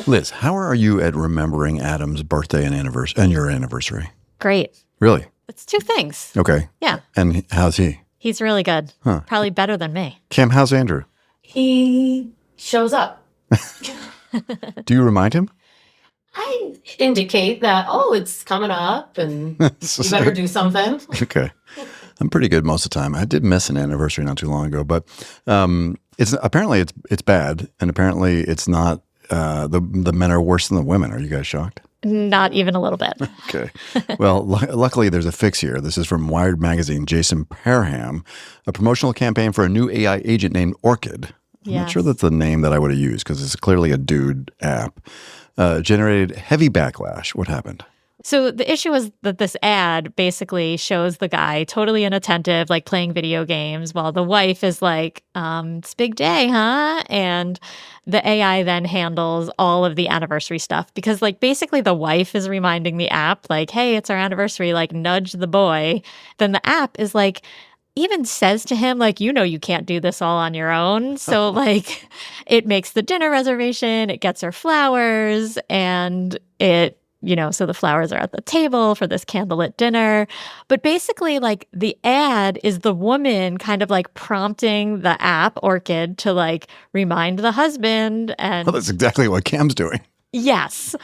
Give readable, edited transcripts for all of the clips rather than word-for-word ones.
Liz, how are you at remembering Adam's birthday and your anniversary? Great. Really? It's two things. Okay. Yeah. And how's he? He's really good. Huh. Probably better than me. Kim, how's Andrew? He shows up. Do you remind him? I indicate that, it's coming up and you better do something. Okay. I'm pretty good most of the time. I did miss an anniversary not too long ago, but apparently it's bad, and apparently it's not. The men are worse than the women. Are you guys shocked? Not even a little bit. Okay. Well, luckily there's a fix here. This is from Wired Magazine. Jason Parham, a promotional campaign for a new AI agent named Orchid. I'm not sure that's the name that I would have used because it's clearly a dude app. Generated heavy backlash. What happened? So the issue is that this ad basically shows the guy totally inattentive, like playing video games, while the wife is like, it's a big day, huh? And the AI then handles all of the anniversary stuff because like basically the wife is reminding the app like, hey, it's our anniversary, like nudge the boy. Then the app is like, even says to him, like, you can't do this all on your own. So like it makes the dinner reservation, it gets her flowers, and so the flowers are at the table for this candlelit dinner. But basically, like, the ad is the woman kind of like prompting the app, Orchid, to like remind the husband. And Well, that's exactly what Cam's doing. Yes.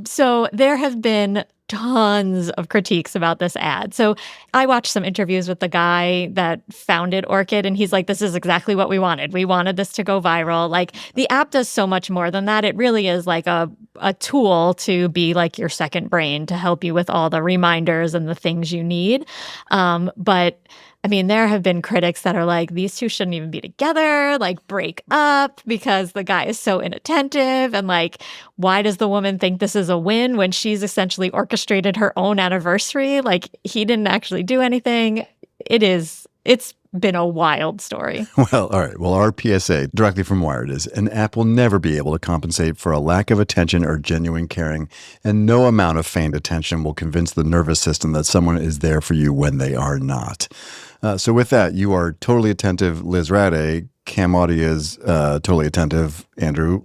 So there have been tons of critiques about this ad. So I watched some interviews with the guy that founded Orchid, and he's like, this is exactly what we wanted. We wanted this to go viral. Like, the app does so much more than that. It really is like a tool to be like your second brain to help you with all the reminders and the things you need. But I mean, there have been critics that are like, these two shouldn't even be together, like break up because the guy is so inattentive. And like, why does the woman think this is a win when she's essentially orchestrated her own anniversary? Like, he didn't actually do anything. It's been a wild story. Well, all right. Well, our PSA directly from Wired is an app will never be able to compensate for a lack of attention or genuine caring, and no amount of feigned attention will convince the nervous system that someone is there for you when they are not. So with that, you are totally attentive, Liz Rade. Cam Audie is totally attentive, Andrew.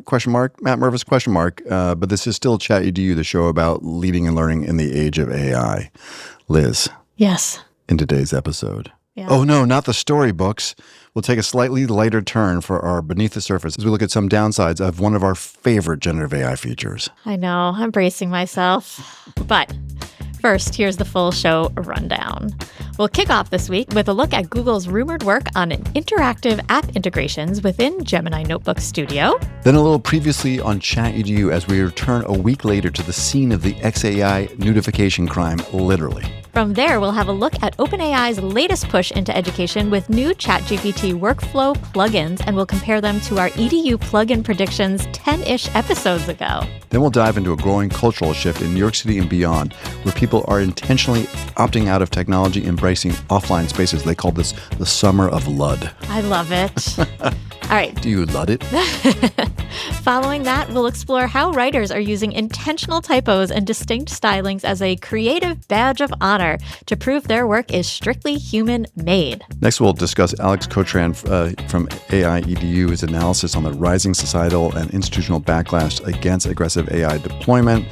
Question mark, Matt Mervis, question mark. But this is still Chat EDU, the show about leading and learning in the age of AI. Liz. Yes. In today's episode. Yeah. Oh, no, not the storybooks. We'll take a slightly lighter turn for our Beneath the Surface as we look at some downsides of one of our favorite generative AI features. I know. I'm bracing myself. But first, here's the full show rundown. We'll kick off this week with a look at Google's rumored work on interactive app integrations within Gemini Notebook Studio. Then a little previously on Chat EDU as we return a week later to the scene of the XAI nudification crime, literally. From there, we'll have a look at OpenAI's latest push into education with new ChatGPT workflow plugins, and we'll compare them to our EDU plugin predictions 10-ish episodes ago. Then we'll dive into a growing cultural shift in New York City and beyond, where people are intentionally opting out of technology, embracing offline spaces. They call this the summer of Ludd. I love it. All right. Do you Ludd it? Following that, we'll explore how writers are using intentional typos and distinct stylings as a creative badge of honor to prove their work is strictly human-made. Next, we'll discuss Alex Cotran from AI EDU's analysis on the rising societal and institutional backlash against aggressive AI deployment,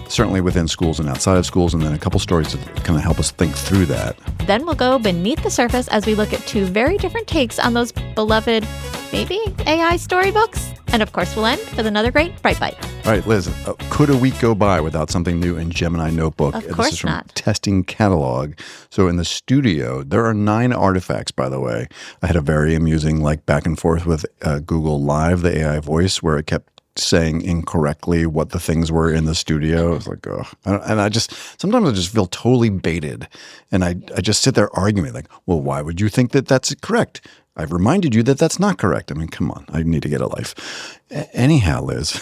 certainly within schools and outside of schools, and then a couple stories to kind of help us think through that. Then we'll go beneath the surface as we look at two very different takes on those beloved, maybe, AI storybooks. And of course, we'll end with another great Bright Bite. All right, Liz, could a week go by without something new in Gemini Notebook? Of course This is from not. Testing Catalog. So in the studio, there are 9 artifacts, by the way. I had a very amusing back and forth with Google Live, the AI voice, where it kept saying incorrectly what the things were in the studio. It's like, oh, and sometimes I just feel totally baited. And I just sit there arguing like, well, why would you think that that's correct? I've reminded you that that's not correct. I mean, come on, I need to get a life. Anyhow, Liz,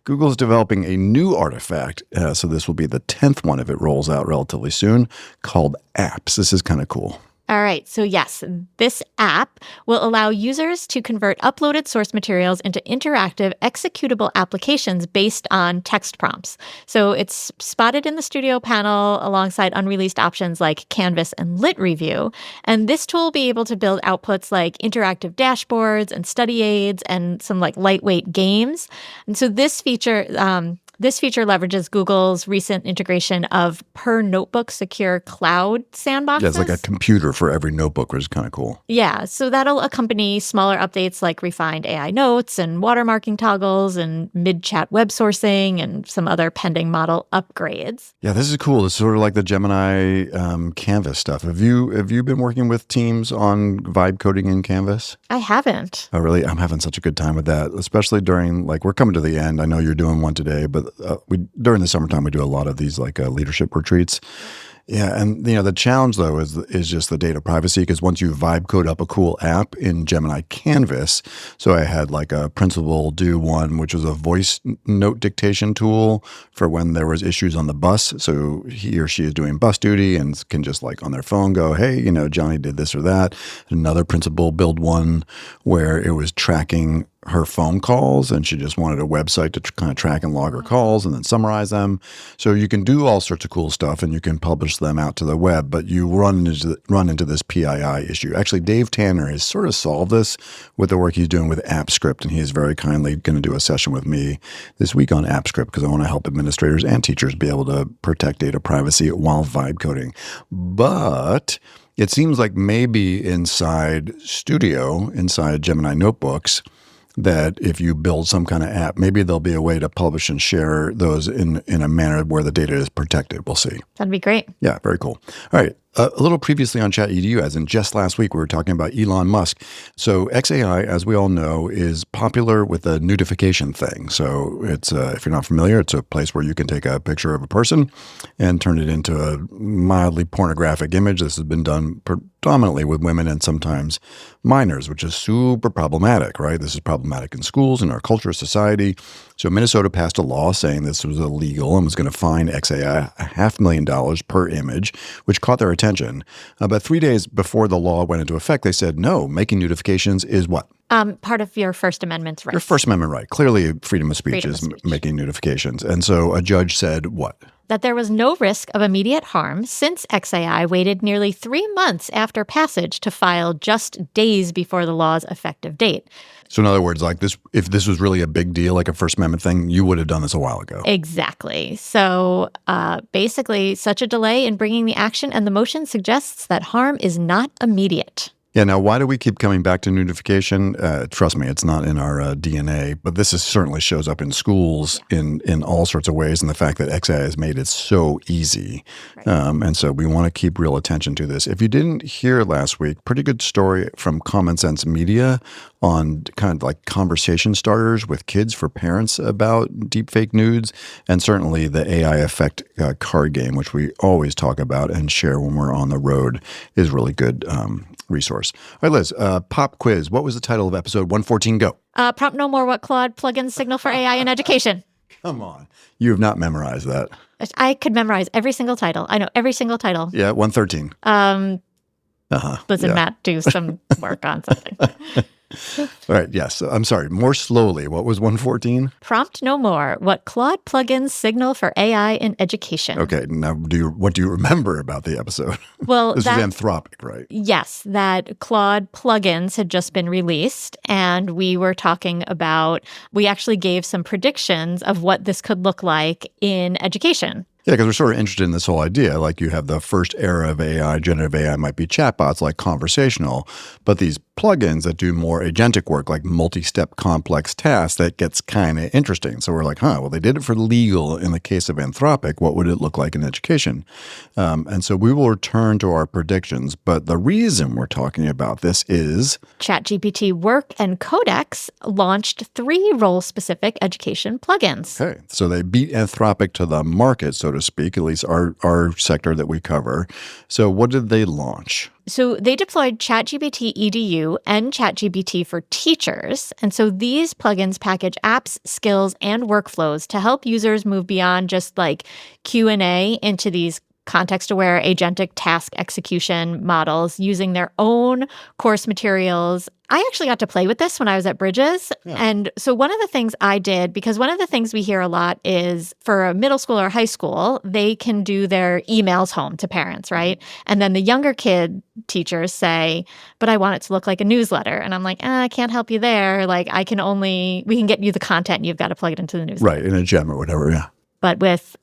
Google's developing a new artifact. So this will be the 10th one if it rolls out relatively soon, called apps. This is kind of cool. All right. So yes, this app will allow users to convert uploaded source materials into interactive executable applications based on text prompts. So it's spotted in the studio panel alongside unreleased options like Canvas and Lit Review. And this tool will be able to build outputs like interactive dashboards and study aids and some like lightweight games. And so this feature leverages Google's recent integration of per notebook secure cloud sandboxes. Yeah, it's like a computer for every notebook, which is kind of cool. Yeah, so that'll accompany smaller updates like refined AI notes and watermarking toggles and mid-chat web sourcing and some other pending model upgrades. Yeah, this is cool. It's sort of like the Gemini Canvas stuff. Have you been working with teams on vibe coding in Canvas? I haven't. Oh, really? I'm having such a good time with that, especially during, like, we're coming to the end. I know you're doing one today, but during the summertime, we do a lot of these like leadership retreats. Yeah, and the challenge though is just the data privacy, because once you vibe code up a cool app in Gemini Canvas, so I had like a principal do one, which was a voice note dictation tool for when there was issues on the bus. So he or she is doing bus duty and can just like on their phone go, hey, Johnny did this or that. Another principal build one where it was tracking her phone calls, and she just wanted a website to kind of track and log her calls and then summarize them. So you can do all sorts of cool stuff, and you can publish them out to the web, but you run into this PII issue. Actually, Dave Tanner has sort of solved this with the work he's doing with AppScript, and he is very kindly going to do a session with me this week on AppScript because I want to help administrators and teachers be able to protect data privacy while vibe coding. But it seems like maybe inside Gemini Notebooks, that if you build some kind of app, maybe there'll be a way to publish and share those in a manner where the data is protected. We'll see. That'd be great. Yeah, very cool. All right. A little previously on Chat EDU, as in just last week, we were talking about Elon Musk. So XAI, as we all know, is popular with the nudification thing. So it's, if you're not familiar, it's a place where you can take a picture of a person and turn it into a mildly pornographic image. This has been done predominantly with women and sometimes minors, which is super problematic, right? This is problematic in schools, in our culture, society. So Minnesota passed a law saying this was illegal and was going to fine XAI $500,000 per image, which caught their attention. But 3 days before the law went into effect, they said, no, making notifications is what? Part of your First Amendment right. Your First Amendment right. Clearly, freedom of speech is making notifications. And so a judge said what? That there was no risk of immediate harm since XAI waited nearly 3 months after passage to file just days before the law's effective date. So in other words, like this, if this was really a big deal, like a First Amendment thing, you would have done this a while ago. Exactly. So basically, such a delay in bringing the action and the motion suggests that harm is not immediate. Yeah. Now, why do we keep coming back to notification? Trust me, it's not in our DNA, but this certainly shows up in schools in all sorts of ways. And the fact that XAI has made it so easy. Right. And so we want to keep real attention to this. If you didn't hear last week, pretty good story from Common Sense Media on kind of like conversation starters with kids for parents about deepfake nudes, and certainly the AI Effect card game, which we always talk about and share when we're on the road, is really good resource. All right, Liz, pop quiz. What was the title of episode 114? Go. Prompt no more what Claude plugins signal for AI in education. Come on. You have not memorized that. I could memorize every single title. I know every single title. Yeah, 113. Listen, Matt, do some work on something. All right, yes. I'm sorry. More slowly. What was 114? Prompt no more what Claude plugins signal for AI in education. Okay, now what do you remember about the episode? Well, this was Anthropic, right? Yes, that Claude plugins had just been released, and we actually gave some predictions of what this could look like in education. Yeah, because we're sort of interested in this whole idea. Like you have the first era of AI, generative AI might be chatbots like conversational, but these plugins that do more agentic work like multi-step complex tasks, that gets kind of interesting. So we're like, well, they did it for legal in the case of Anthropic. What would it look like in education? And so we will return to our predictions. But the reason we're talking about this is ChatGPT Work and Codex launched 3 role-specific education plugins. Okay, so they beat Anthropic to the market, so to speak, at least our sector that we cover. So what did they launch? So they deployed ChatGPT EDU and ChatGPT for teachers. And so these plugins package apps, skills, and workflows to help users move beyond just like Q&A into these context-aware agentic task execution models using their own course materials. I actually got to play with this when I was at Bridges. Yeah. And so one of the things I did, because one of the things we hear a lot is for a middle school or high school, they can do their emails home to parents, right? And then the younger kid teachers say, but I want it to look like a newsletter. And I'm like, I can't help you there. Like we can get you the content and you've got to plug it into the newsletter. Right, in a gem or whatever, yeah. But with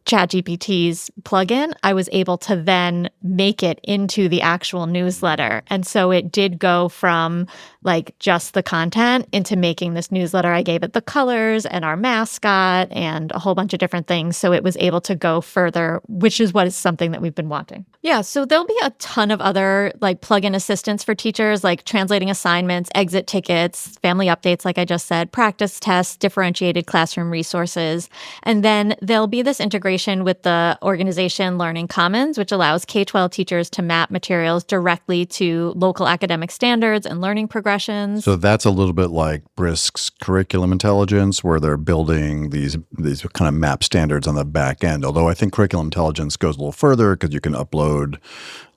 ChatGPT's plugin, I was able to then make it into the actual newsletter. And so it did go from like just the content into making this newsletter. I gave it the colors and our mascot and a whole bunch of different things. So it was able to go further, which is what is something that we've been wanting. Yeah, so there'll be a ton of other like plugin assistance for teachers, like translating assignments, exit tickets, family updates, like I just said, practice tests, differentiated classroom resources. And then there'll be this integration with the organization Learning Commons, which allows K-12 teachers to map materials directly to local academic standards and learning progressions. So that's a little bit like Brisk's curriculum intelligence, where they're building these kind of map standards on the back end. Although I think curriculum intelligence goes a little further because you can upload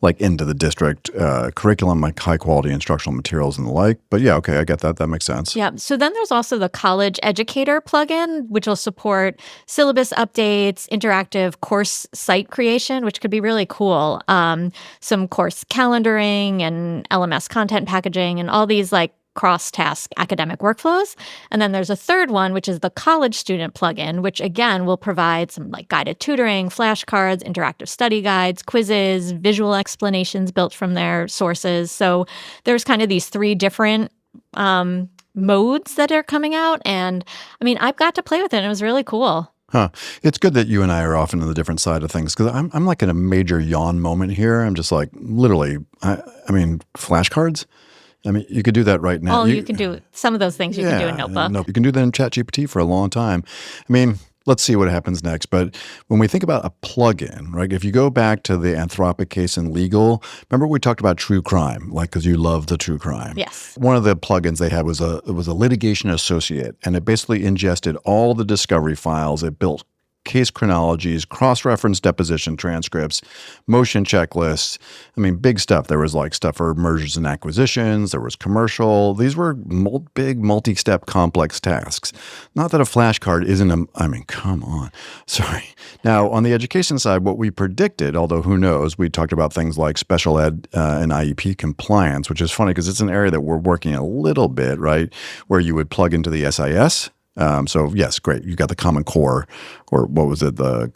like into the district curriculum, like high quality instructional materials and the like. But yeah, okay, I get that. That makes sense. Yeah. So then there's also the College Educator plugin, which will support syllabus updates, interactive course site creation, which could be really cool. Some course calendaring and LMS content packaging and all these like cross-task academic workflows. And then there's a third one, which is the College Student plugin, which again will provide some like guided tutoring, flashcards, interactive study guides, quizzes, visual explanations built from their sources. So there's kind of these three different modes that are coming out. And I mean, I've got to play with it and it was really cool. Huh. It's good that you and I are often on the different side of things because I'm like in a major yawn moment here. I'm just like literally, I mean, flashcards? I mean, you could do that right now. Oh, you can do some of those things you can do in Notebook. No, you can do that in ChatGPT for a long time. I mean, let's see what happens next. But when we think about a plugin, right, if you go back to the Anthropic case in legal, remember we talked about true crime, like because you love the true crime. Yes. One of the plugins they had was a litigation associate, and it basically ingested all the discovery files. It built case chronologies, cross-reference deposition transcripts, motion checklists. I mean, big stuff. There was like stuff for mergers and acquisitions. There was commercial. These were big, multi-step, complex tasks. Not that a flashcard isn't I mean, come on. Sorry. Now, on the education side, what we predicted, although who knows, we talked about things like special ed and IEP compliance, which is funny because it's an area that we're working a little bit, right, where you would plug into the SIS. So yes, great. You got the Common Core, or what was it, the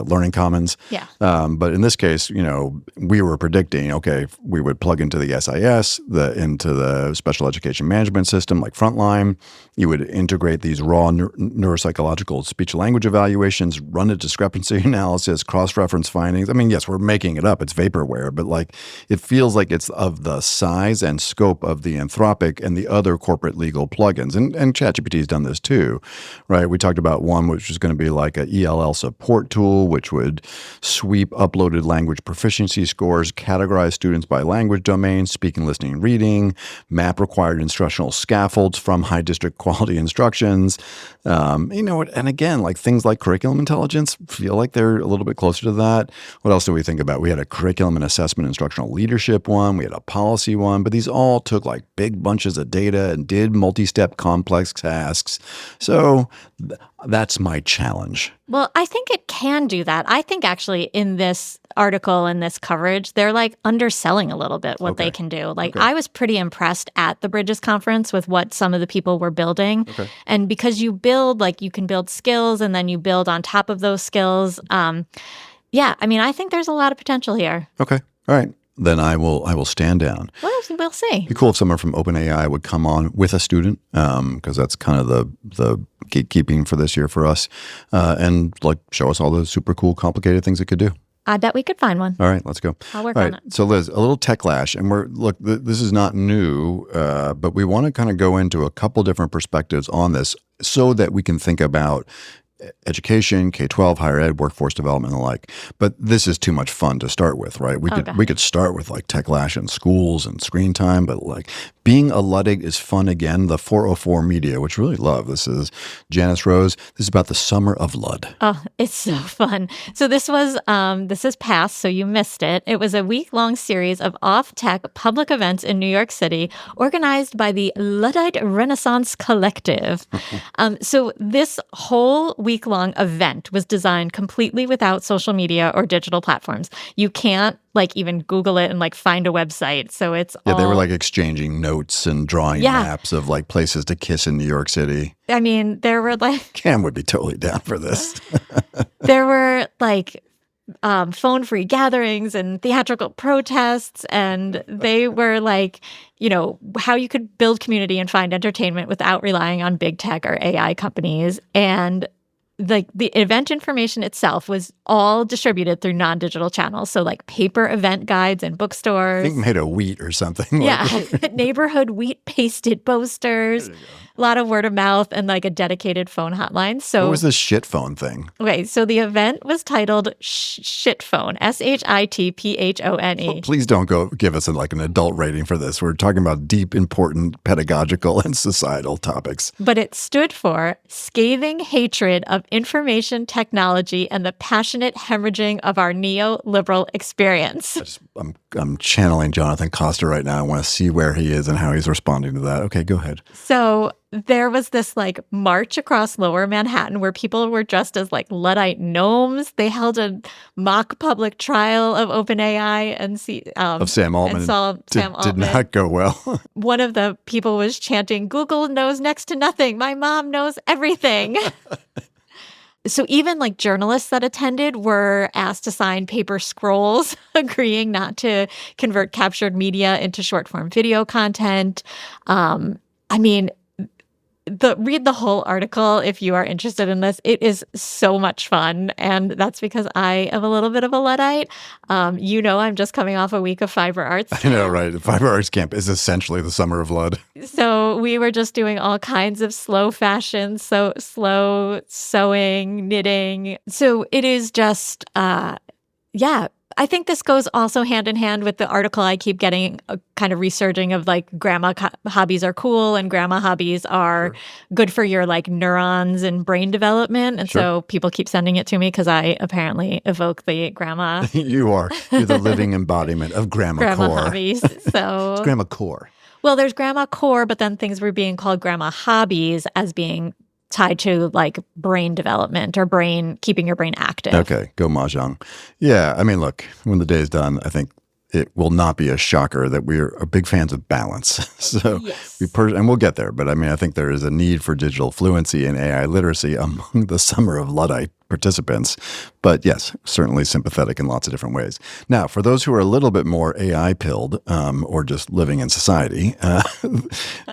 Learning Commons? Yeah. But in this case, you know, we were predicting, okay, we would plug into the SIS, into the Special Education Management System, like Frontline. You would integrate these raw neuropsychological speech-language evaluations, run a discrepancy analysis, cross-reference findings. I mean, yes, we're making it up. It's vaporware, but like it feels like it's of the size and scope of the Anthropic and the other corporate legal plugins. And ChatGPT has done this too, right? We talked about one which was going to be like a ELL support tool, which would sweep uploaded language proficiency scores, categorize students by language domain, speaking, listening, reading, map required instructional scaffolds from high district quality instructions. You know, and again, like things like curriculum intelligence feel like they're a little bit closer to that. What else do we think about? We had a curriculum and assessment instructional leadership one. We had a policy one, but these all took like big bunches of data and did multi-step complex tasks. So that's my challenge. Well, I think it can do that. I think actually in this article, in this coverage, they're like underselling a little bit what they can do. Like I was pretty impressed at the Bridges conference with what some of the people were building. And because you build, like you can build skills and then you build on top of those skills. Yeah, I mean, I think there's a lot of potential here. Okay. All right. Then I will stand down. Well, we'll see. It'd be cool if someone from OpenAI would come on with a student, because that's kind of the gatekeeping for this year for us, and like show us all the super cool, complicated things it could do. I bet we could find one. All right, let's go. I'll work all on right, it. So Liz, a little techlash, and this is not new, but we want to kind of go into a couple different perspectives on this so that we can think about education, K-12, higher ed, workforce development, and the like. But this is too much fun to start with, right? We could start with like techlash in schools and screen time, but like Being a Luddite is fun again. The 404 Media, which we really love. This is Janice Rose. This is about the summer of Ludd. Oh, it's so fun. So this is past, so you missed it. It was a week-long series of off-tech public events in New York City organized by the Luddite Renaissance Collective. So this whole week-long event was designed completely without social media or digital platforms. You can't even Google it and find a website. So it's they were exchanging notes and drawing maps of places to kiss in New York City. I mean, there were Cam would be totally down for this. There were phone-free gatherings and theatrical protests, and they were how you could build community and find entertainment without relying on big tech or AI companies. And the event information itself was all distributed through non-digital channels. So paper event guides in bookstores. I think made of wheat or something. Yeah. Neighborhood wheat pasted posters. A lot of word of mouth and a dedicated phone hotline. So what was this shit phone thing? Okay, so the event was titled Shit Phone, SHITPHONE. Well, please don't go give us an adult rating for this. We're talking about deep, important pedagogical and societal topics. But it stood for Scathing Hatred of Information Technology and the Passionate Hemorrhaging of Our Neoliberal Experience. I'm channeling Jonathan Costa right now. I want to see where he is and how he's responding to that. Okay, go ahead. So there was this march across Lower Manhattan where people were dressed as Luddite gnomes. They held a mock public trial of OpenAI and of Sam Altman. Sam Altman. Did not go well. One of the people was chanting, "Google knows next to nothing. My mom knows everything." So even journalists that attended were asked to sign paper scrolls agreeing not to convert captured media into short-form video content. Read the whole article if you are interested in this. It is so much fun, and that's because I am a little bit of a Luddite. I'm just coming off a week of Fiber Arts. I know, right? The Fiber Arts Camp is essentially the summer of Ludd. So we were just doing all kinds of slow fashion, so slow sewing, knitting. So it is just, I think this goes also hand in hand with the article I keep getting kind of resurging of grandma hobbies are cool and grandma hobbies are good for your neurons and brain development. And so people keep sending it to me because I apparently evoke the grandma. You're the living embodiment of grandma core. Hobbies. So it's grandma core. Well, there's grandma core, but then things were being called grandma hobbies as being tied to brain development or keeping your brain active. Okay, go mahjong. Yeah, I mean, look, when the day is done, I think it will not be a shocker that we're big fans of balance. So yes. And we'll get there. But I think there is a need for digital fluency and AI literacy among the Summer of Luddite participants. But yes, certainly sympathetic in lots of different ways. Now, for those who are a little bit more AI pilled or just living in society,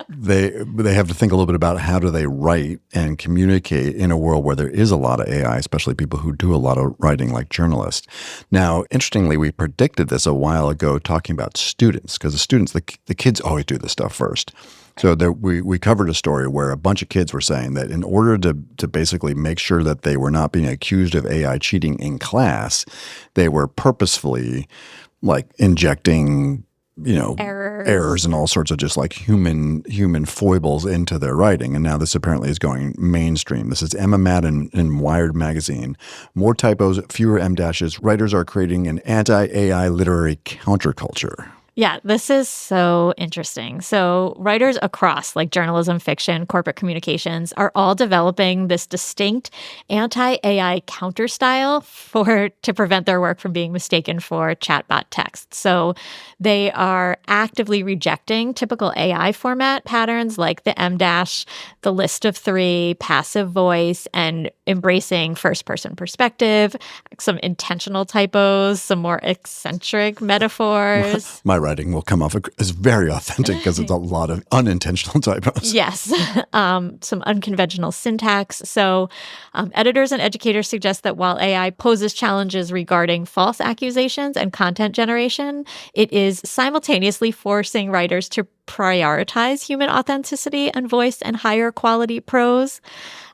they have to think a little bit about how do they write and communicate in a world where there is a lot of AI, especially people who do a lot of writing like journalists. Now, interestingly, we predicted this a while ago talking about students because the kids always do this stuff first. So we covered a story where a bunch of kids were saying that in order to basically make sure that they were not being accused of AI cheating in class, they were purposefully injecting errors and all sorts of just human foibles into their writing. And now this apparently is going mainstream. This is Emma Madden in Wired magazine. More typos, fewer M-dashes. Writers are creating an anti-AI literary counterculture. Yeah, this is so interesting. So writers across journalism, fiction, corporate communications are all developing this distinct anti-AI counter style to prevent their work from being mistaken for chatbot text. So they are actively rejecting typical AI format patterns like the M-dash, the list of three, passive voice, and embracing first-person perspective, some intentional typos, some more eccentric metaphors. My writing will come off as very authentic because it's a lot of unintentional typos. Yes, some unconventional syntax. So editors and educators suggest that while AI poses challenges regarding false accusations and content generation, it is simultaneously forcing writers to prioritize human authenticity and voice and higher quality prose.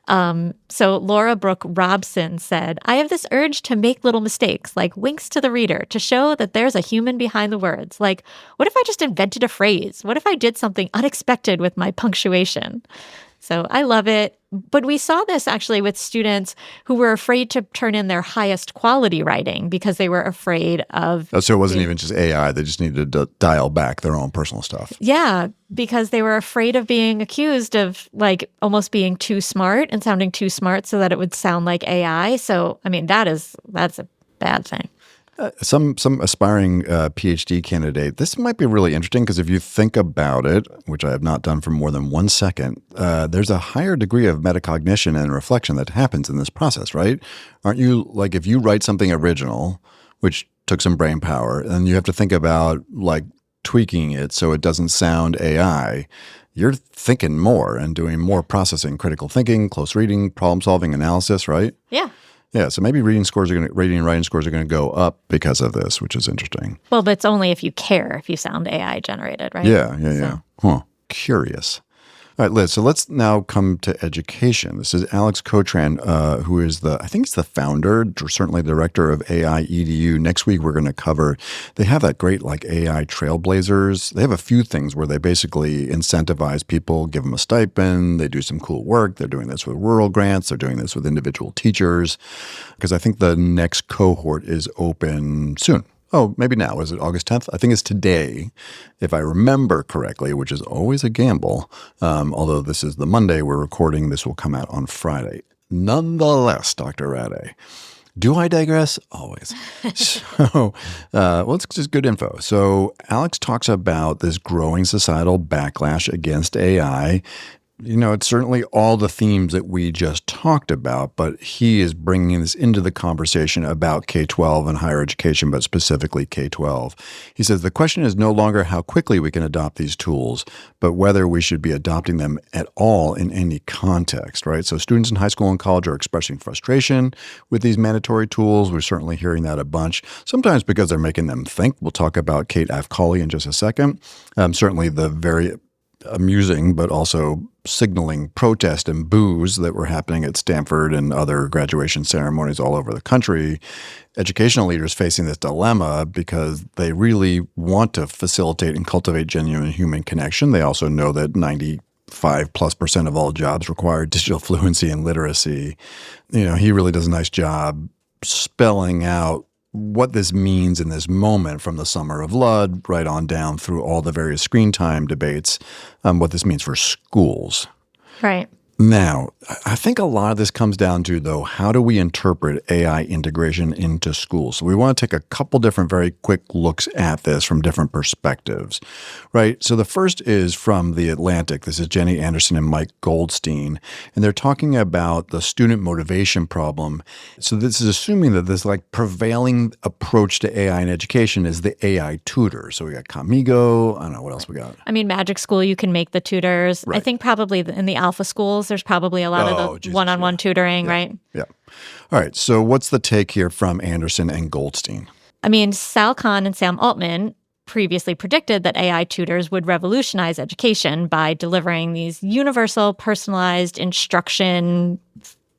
So Laura Brooke Robson said, I have this urge to make little mistakes, like winks to the reader, to show that there's a human behind the words. Like, what if I just invented a phrase? What if I did something unexpected with my punctuation? So I love it. But we saw this actually with students who were afraid to turn in their highest quality writing because they were afraid of... Oh, so it wasn't even just AI. They just needed to dial back their own personal stuff. Yeah, because they were afraid of being accused of like almost being too smart and sounding too smart so that it would sound like AI. So, I mean, that's a bad thing. Some aspiring PhD candidate, this might be really interesting because if you think about it, which I have not done for more than 1 second, there's a higher degree of metacognition and reflection that happens in this process, right? Aren't you, like if you write something original, which took some brain power, and you have to think about like tweaking it so it doesn't sound AI, you're thinking more and doing more processing, critical thinking, close reading, problem solving, analysis, right? Yeah. Yeah, so maybe reading and writing scores are going to go up because of this, which is interesting. Well, but it's only if you care if you sound AI generated, right? Yeah. Huh. Curious. All right, Liz, so let's now come to education. This is Alex Cotran, who is I think he's the founder, or certainly director of AI EDU. Next week, we're going to cover, they have that great like AI trailblazers. They have a few things where they basically incentivize people, give them a stipend, they do some cool work. They're doing this with rural grants. They're doing this with individual teachers, because I think the next cohort is open soon. Oh, maybe now. Is it August 10th? I think it's today, if I remember correctly, which is always a gamble. Although this is the Monday we're recording, this will come out on Friday. Nonetheless, Dr. Rade, do I digress? Always. So, well, it's just good info. So Alex talks about this growing societal backlash against AI. You know, it's certainly all the themes that we just talked about, but he is bringing this into the conversation about K-12 and higher education, but specifically K-12. He says the question is no longer how quickly we can adopt these tools, but whether we should be adopting them at all in any context, right? So students in high school and college are expressing frustration with these mandatory tools. We're certainly hearing that a bunch, sometimes because they're making them think. We'll talk about Kate Afkali in just a second. Certainly the very amusing, but also signaling protest and boos that were happening at Stanford and other graduation ceremonies all over the country. Educational leaders facing this dilemma because they really want to facilitate and cultivate genuine human connection. They also know that 95+% of all jobs require digital fluency and literacy. You know, he really does a nice job spelling out what this means in this moment from the summer of Ludd right on down through all the various screen time debates, what this means for schools. Right. Now, I think a lot of this comes down to, though, how do we interpret AI integration into schools? So we want to take a couple different very quick looks at this from different perspectives, right? So the first is from The Atlantic. This is Jenny Anderson and Mike Goldstein, and they're talking about the student motivation problem. So this is assuming that this like prevailing approach to AI in education is the AI tutor. So we got Kamigo. I don't know what else we got. I mean, Magic School, you can make the tutors. Right. I think probably in the alpha schools, there's probably a lot of the one-on-one tutoring, right? Yeah. All right. So what's the take here from Anderson and Goldstein? I mean, Sal Khan and Sam Altman previously predicted that AI tutors would revolutionize education by delivering these universal, personalized instruction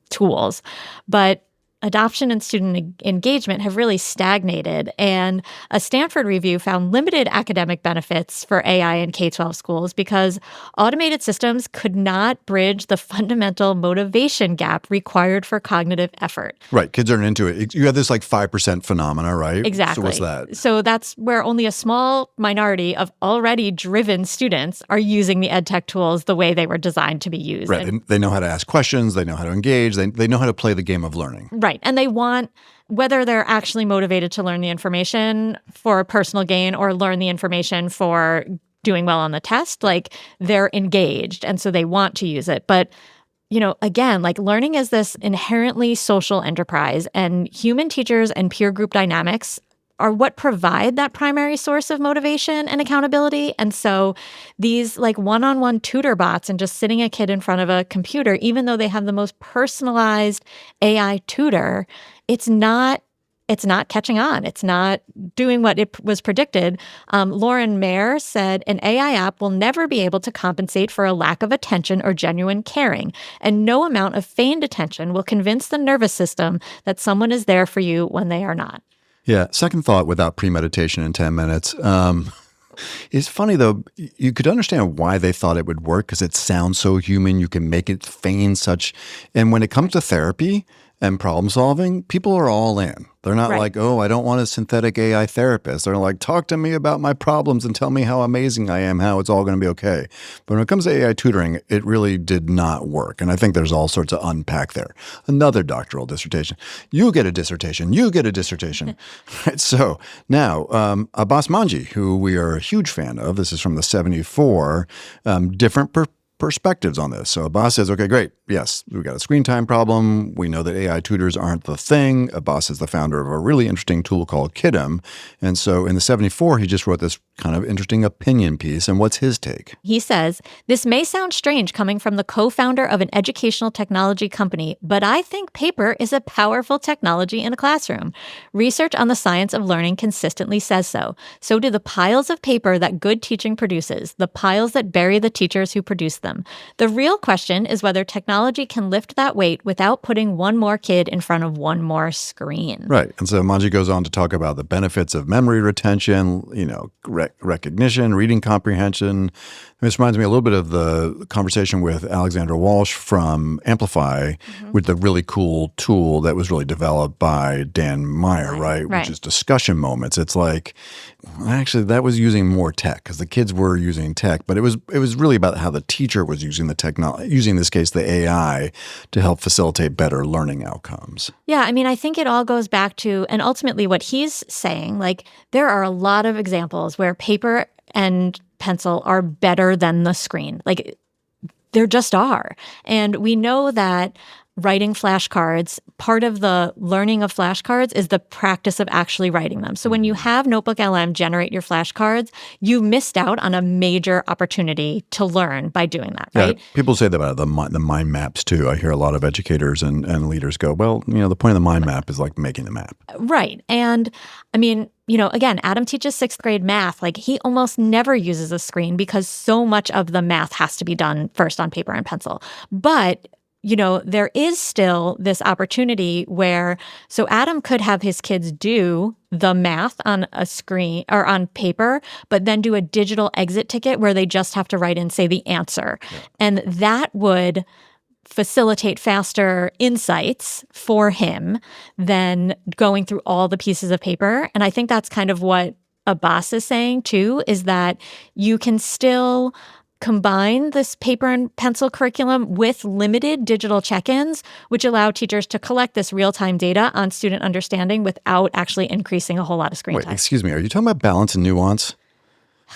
tools. But adoption and student engagement have really stagnated, and a Stanford review found limited academic benefits for AI in K-12 schools because automated systems could not bridge the fundamental motivation gap required for cognitive effort. Right. Kids aren't into it. You have this like 5% phenomena, right? Exactly. So what's that? So that's where only a small minority of already driven students are using the ed tech tools the way they were designed to be used. Right. They know how to ask questions. They know how to engage. They know how to play the game of learning. Right. And they want, whether they're actually motivated to learn the information for personal gain or learn the information for doing well on the test, like they're engaged. And so they want to use it. But, you know, again, like learning is this inherently social enterprise, and human teachers and peer group dynamics are what provide that primary source of motivation and accountability. And so these like one-on-one tutor bots and just sitting a kid in front of a computer, even though they have the most personalized AI tutor, it's not it's not catching on. It's not doing what it was predicted. Lauren Mayer said, an AI app will never be able to compensate for a lack of attention or genuine caring, and no amount of feigned attention will convince the nervous system that someone is there for you when they are not. Yeah. Second thought without premeditation in 10 minutes. It's funny, though. You could understand why they thought it would work because it sounds so human. You can make it feign such. And when it comes to therapy and problem solving, people are all in. They're not like, oh, I don't want a synthetic AI therapist. They're like, talk to me about my problems and tell me how amazing I am, how it's all going to be okay. But when it comes to AI tutoring, it really did not work. And I think there's all sorts of unpack there. Another doctoral dissertation. You get a dissertation. You get a dissertation. Right? So now, Abbas Manji, who we are a huge fan of, this is from the 74, different perspectives on this. So Abbas says, okay, great. Yes, we've got a screen time problem. We know that AI tutors aren't the thing. Abbas is the founder of a really interesting tool called Kidam. And so in the 74, he just wrote this kind of interesting opinion piece. And what's his take? He says, this may sound strange coming from the co-founder of an educational technology company, but I think paper is a powerful technology in a classroom. Research on the science of learning consistently says so. So do the piles of paper that good teaching produces, the piles that bury the teachers who produce them. The real question is whether technology can lift that weight without putting one more kid in front of one more screen. Right. And so Manji goes on to talk about the benefits of memory retention, recognition, reading comprehension. This reminds me a little bit of the conversation with Alexandra Walsh from Amplify with the really cool tool that was really developed by Dan Meyer, right? Which is discussion moments. It's like, actually, that was using more tech because the kids were using tech, but it was really about how the teacher was using the technology, using in this case the AI to help facilitate better learning outcomes. Yeah, I mean, I think it all goes back to, and ultimately what he's saying, like there are a lot of examples where paper and pencil are better than the screen. Like there just are. And we know that writing flashcards, part of the learning of flashcards is the practice of actually writing them. So when you have Notebook LM generate your flashcards, you missed out on a major opportunity to learn by doing that, right? Yeah, people say that about the mind maps too. I hear a lot of educators and leaders go, well, the point of the mind map is like making the map. Right. And I mean, again, Adam teaches 6th grade math. Like he almost never uses a screen because so much of the math has to be done first on paper and pencil. But there is still this opportunity where, so Adam could have his kids do the math on a screen or on paper, but then do a digital exit ticket where they just have to write in, say, the answer. Yeah. And that would facilitate faster insights for him than going through all the pieces of paper. And I think that's kind of what Abbas is saying too, is that you can still combine this paper and pencil curriculum with limited digital check-ins, which allow teachers to collect this real-time data on student understanding without actually increasing a whole lot of screen time. Wait, excuse me. Are you talking about balance and nuance?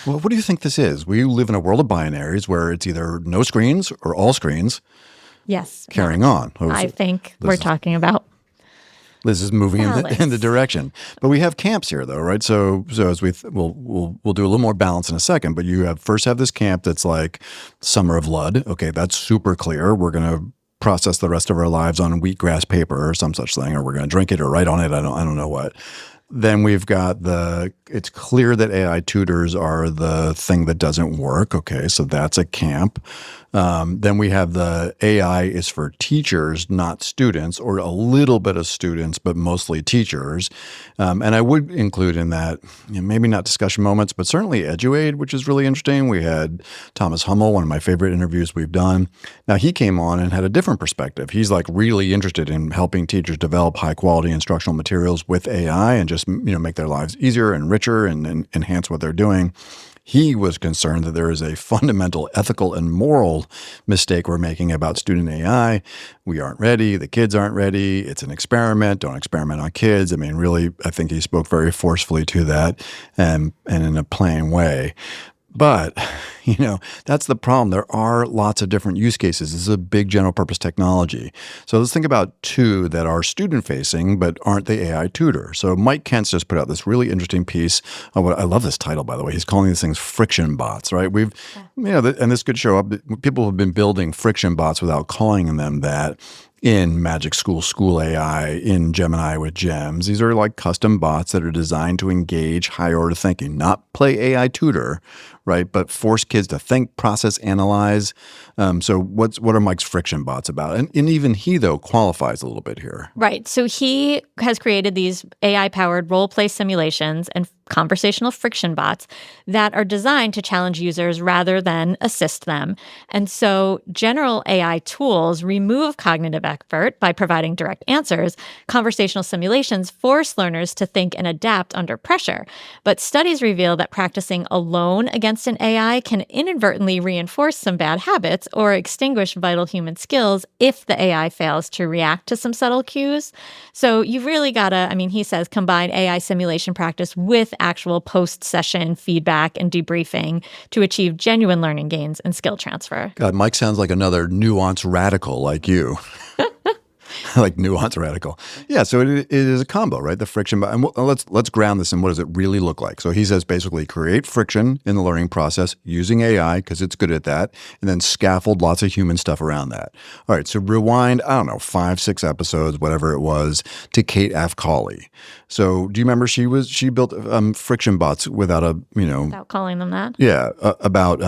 Well, what do you think this is? We live in a world of binaries where it's either no screens or all screens. Yes. Carrying on. I think we're talking about Liz is moving in the direction, but we have camps here, though, right? So as we'll do a little more balance in a second. But you first have this camp that's like Summer of Ludd. Okay, that's super clear. We're going to process the rest of our lives on wheatgrass paper or some such thing, or we're going to drink it or write on it. I don't know what. Then we've got it's clear that AI tutors are the thing that doesn't work. Okay, so that's a camp. Then we have the AI is for teachers, not students, or a little bit of students, but mostly teachers. And I would include in that, maybe not discussion moments, but certainly EduAid, which is really interesting. We had Thomas Hummel, one of my favorite interviews we've done. Now, he came on and had a different perspective. He's like really interested in helping teachers develop high quality instructional materials with AI and just, make their lives easier and richer and enhance what they're doing. He was concerned that there is a fundamental ethical and moral mistake we're making about student AI. We aren't ready. The kids aren't ready. It's an experiment. Don't experiment on kids. I mean, really, I think he spoke very forcefully to that and in a plain way. But, that's the problem. There are lots of different use cases. This is a big general purpose technology. So let's think about two that are student facing but aren't the AI tutor. So Mike Kent's just put out this really interesting piece. I love this title, by the way. He's calling these things friction bots, right? And this could show up. People have been building friction bots without calling them that. in Magic School, School AI, in Gemini with Gems. These are like custom bots that are designed to engage higher order thinking, not play AI tutor, right? But force kids to think, process, analyze. So what are Mike's friction bots about? And even he, though, qualifies a little bit here. Right. So he has created these AI-powered role-play simulations and conversational friction bots that are designed to challenge users rather than assist them. And so general AI tools remove cognitive effort by providing direct answers. Conversational simulations force learners to think and adapt under pressure. But studies reveal that practicing alone against an AI can inadvertently reinforce some bad habits or extinguish vital human skills if the AI fails to react to some subtle cues. So you've really got to, he says, combine AI simulation practice with actual post-session feedback and debriefing to achieve genuine learning gains and skill transfer. God, Mike sounds like another nuanced radical like you. Like nuanced radical. Yeah, so it is a combo, right? The friction. And let's ground this in what does it really look like. So he says basically create friction in the learning process using AI because it's good at that, and then scaffold lots of human stuff around that. All right, so rewind, 5, 6 episodes, whatever it was, to Kate Afkali. So do you remember she built friction bots without Without calling them that? Yeah, about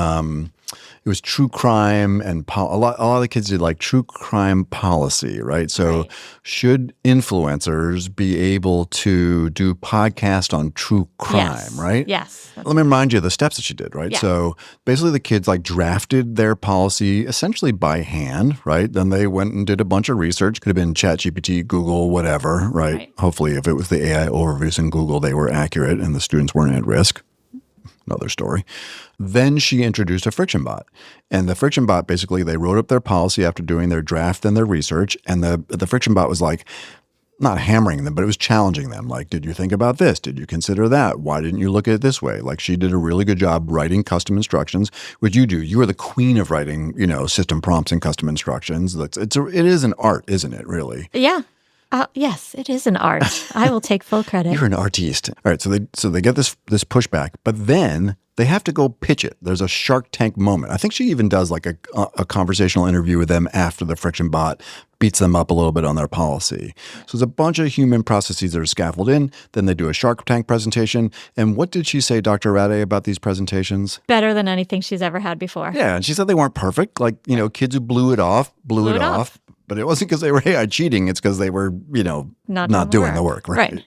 it was true crime and a lot of the kids did like true crime policy, right? So should influencers be able to do podcast on true crime, right? Yes. Let me remind you of the steps that she did, right? Yeah. So basically the kids like drafted their policy essentially by hand, right? Then they went and did a bunch of research. Could have been ChatGPT, Google, whatever, right? Hopefully if it was the AI overviews in Google, they were accurate and the students weren't at risk. Another story. Then she introduced a friction bot. And the friction bot, basically, they wrote up their policy after doing their draft and their research. And the friction bot was like, not hammering them, but it was challenging them. Like, did you think about this? Did you consider that? Why didn't you look at it this way? Like, she did a really good job writing custom instructions, which you do. You are the queen of writing, system prompts and custom instructions. It is an art, isn't it, really? Yeah. Yes, it is an art. I will take full credit. You're an artiste. All right, so they get this pushback, but then they have to go pitch it. There's a Shark Tank moment. I think she even does like a conversational interview with them after the friction bot beats them up a little bit on their policy. So there's a bunch of human processes that are scaffolded in. Then they do a Shark Tank presentation. And what did she say, Dr. Rade, about these presentations? Better than anything she's ever had before. Yeah, and she said they weren't perfect. Like, kids who blew it off. But it wasn't because they were AI cheating. It's because they were, not doing the work. Right.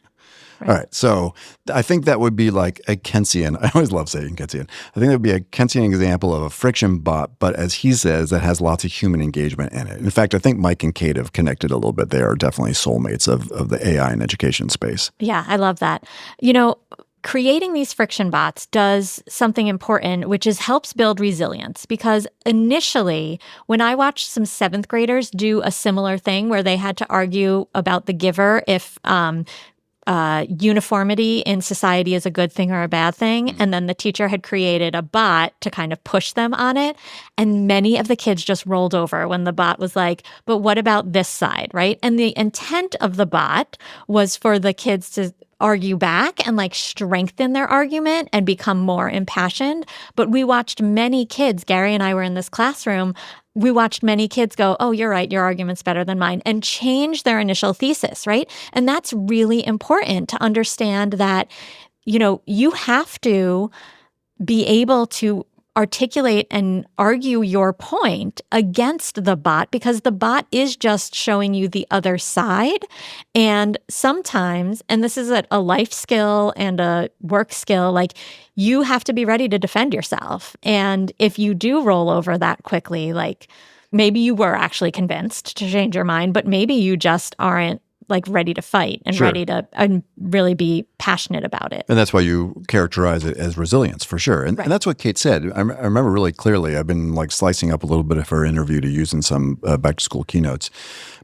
All right. So I think that would be like a Keynesian. I always love saying Keynesian. I think that would be a Keynesian example of a friction bot, but as he says, that has lots of human engagement in it. In fact, I think Mike and Kate have connected a little bit. They are definitely soulmates of the AI and education space. Yeah, I love that. Creating these friction bots does something important, which is helps build resilience. Because initially, when I watched some 7th graders do a similar thing where they had to argue about the giver if uniformity in society is a good thing or a bad thing, and then the teacher had created a bot to kind of push them on it, and many of the kids just rolled over when the bot was like, but what about this side, right? And the intent of the bot was for the kids to argue back and like strengthen their argument and become more impassioned. But we watched many kids, Gary and I were in this classroom, we watched many kids go, oh, you're right, your argument's better than mine, and change their initial thesis, right? And that's really important to understand that, you have to be able to articulate and argue your point against the bot because the bot is just showing you the other side. And sometimes, and this is a life skill and a work skill, like you have to be ready to defend yourself. And if you do roll over that quickly, like maybe you were actually convinced to change your mind, but maybe you just aren't like ready to fight and ready to really be passionate about it. And that's why you characterize it as resilience for sure. And that's what Kate said. I remember really clearly, I've been like slicing up a little bit of her interview to use in some back to school keynotes.